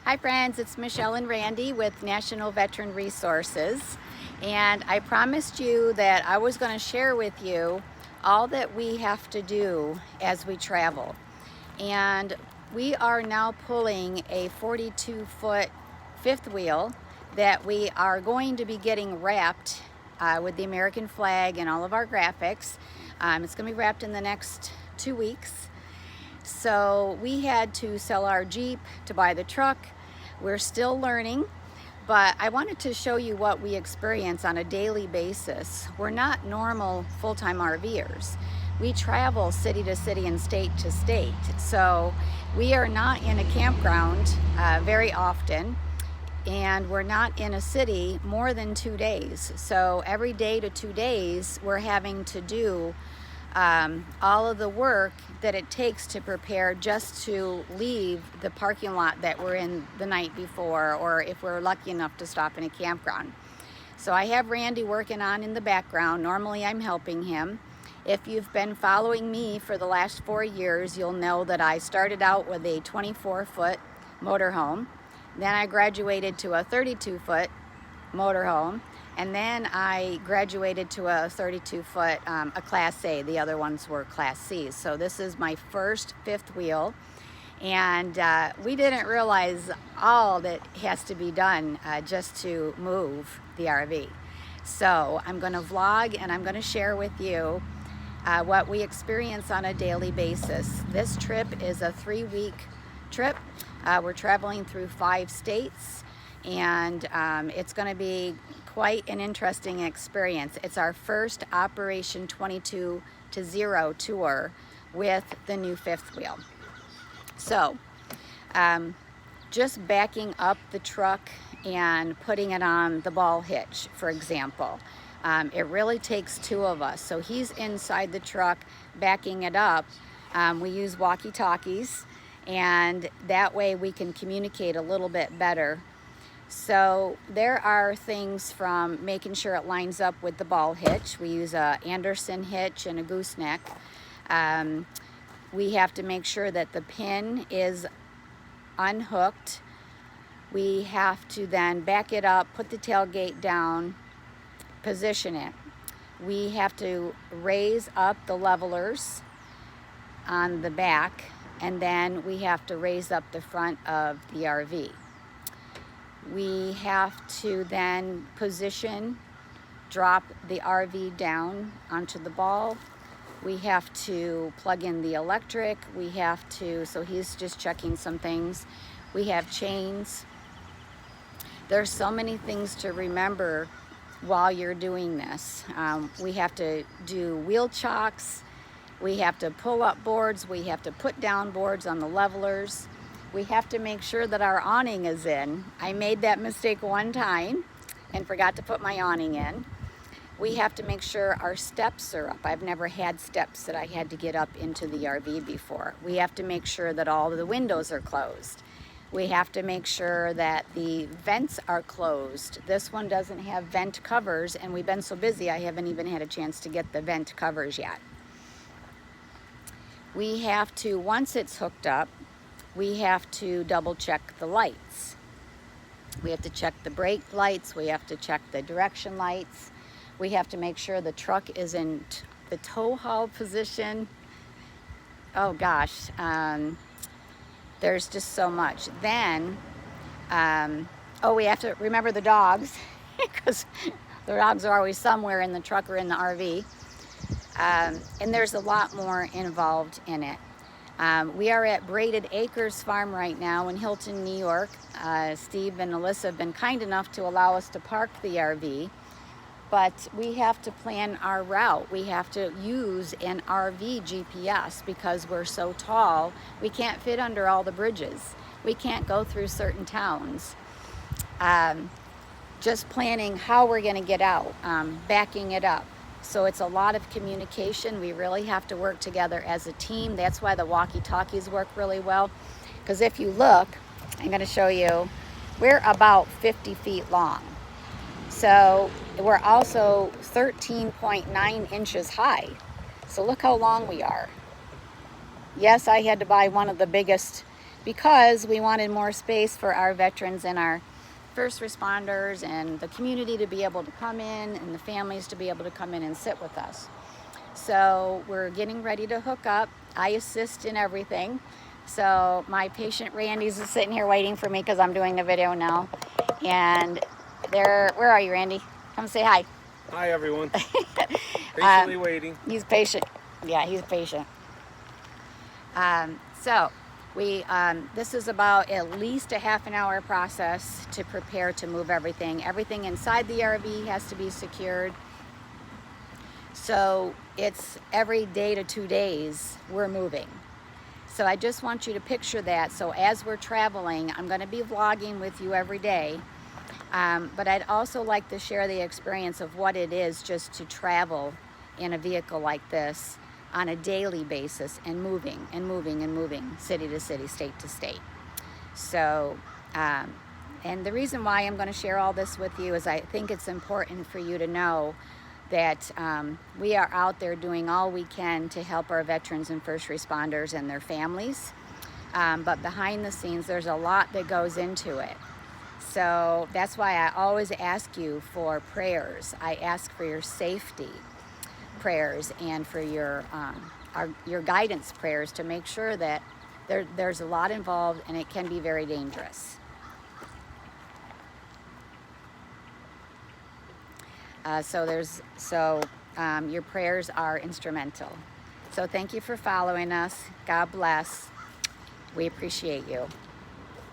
Hi friends, it's Michelle and Randy with National Veteran Resources, and I promised you that I was going to share with you all that we have to do as we travel. And we are now pulling a 42-foot fifth wheel that we are going to be getting wrapped with the American flag and all of our graphics. It's going to be wrapped in the next 2 weeks. So we had to sell our Jeep to buy the truck. We're still learning, but I wanted to show you what we experience on a daily basis. We're not normal full-time RVers. We travel city to city and state to state. So we are not in a campground very often, and we're not in a city more than 2 days. So every day to 2 days, we're having to do all of the work that it takes to prepare just to leave the parking lot that we're in the night before, or if we're lucky enough to stop in a campground. So I have Randy working on in the background. Normally I'm helping him. If you've been following me for the last 4 years, you'll know that I started out with a 24-foot motorhome. Then I graduated to a 32-foot motorhome. And then I graduated to a 32-foot, a Class A. The other ones were Class C's. So this is my first fifth wheel. And we didn't realize all that has to be done just to move the RV. So I'm going to vlog and I'm going to share with you what we experience on a daily basis. This trip is a 3-week trip. We're traveling through 5 states. And it's going to be quite an interesting experience. It's our first Operation 22-0 tour with the new fifth wheel. So just backing up the truck and putting it on the ball hitch, for example, it really takes 2 of us. So he's inside the truck backing it up. We use walkie-talkies, and that way we can communicate a little bit better. So there are things from making sure it lines up with the ball hitch. We use a Anderson hitch and a gooseneck. We have to make sure that the pin is unhooked. We have to then back it up, put the tailgate down, position it. We have to raise up the levelers on the back, and then we have to raise up the front of the RV. We have to then drop the RV down onto the ball. We have to plug in the electric. So he's just checking some things. We have chains. There's so many things to remember while you're doing this. We have to do wheel chocks. We have to pull up boards. We have to put down boards on the levelers. We have to make sure that our awning is in. I made that mistake one time and forgot to put my awning in. We have to make sure our steps are up. I've never had steps that I had to get up into the RV before. We have to make sure that all of the windows are closed. We have to make sure that the vents are closed. This one doesn't have vent covers, and we've been so busy I haven't even had a chance to get the vent covers yet. We have to, once it's hooked up, we have to double check the lights. We have to check the brake lights. We have to check the direction lights. We have to make sure the truck is in the tow haul position. Oh gosh, there's just so much. Then, we have to remember the dogs because the dogs are always somewhere in the truck or in the RV. And there's a lot more involved in it. We are at Braided Acres Farm right now in Hilton, New York. Steve and Alyssa have been kind enough to allow us to park the RV, but we have to plan our route. We have to use an RV GPS because we're so tall. We can't fit under all the bridges. We can't go through certain towns. Just planning how we're going to get out, backing it up. So it's a lot of communication. We really have to work together as a team. That's why the walkie-talkies work really well. Because if you look, I'm going to show you, we're about 50 feet long. So we're also 13.9 inches high. So look how long we are. Yes, I had to buy one of the biggest because we wanted more space for our veterans and our first responders and the community to be able to come in and the families to be able to come in and sit with us. So we're getting ready to hook up. I assist in everything. So my patient Randy's sitting here waiting for me because I'm doing the video now. And there, where are you, Randy? Come say hi. Hi, everyone. Patiently waiting. He's patient. Yeah, he's patient. So this is about at least a half an hour process to prepare to move everything. Everything inside the RV has to be secured. So it's every day to 2 days we're moving. So I just want you to picture that. So as we're traveling, I'm going to be vlogging with you every day. But I'd also like to share the experience of what it is just to travel in a vehicle like this on a daily basis and moving and moving and moving, city to city, state to state. So, and the reason why I'm going to share all this with you is I think it's important for you to know that we are out there doing all we can to help our veterans and first responders and their families. But behind the scenes, there's a lot that goes into it. So that's why I always ask you for prayers. I ask for your safety prayers and for your guidance prayers to make sure that there's a lot involved and it can be very dangerous. Your prayers are instrumental. So thank you for following us. God bless. We appreciate you.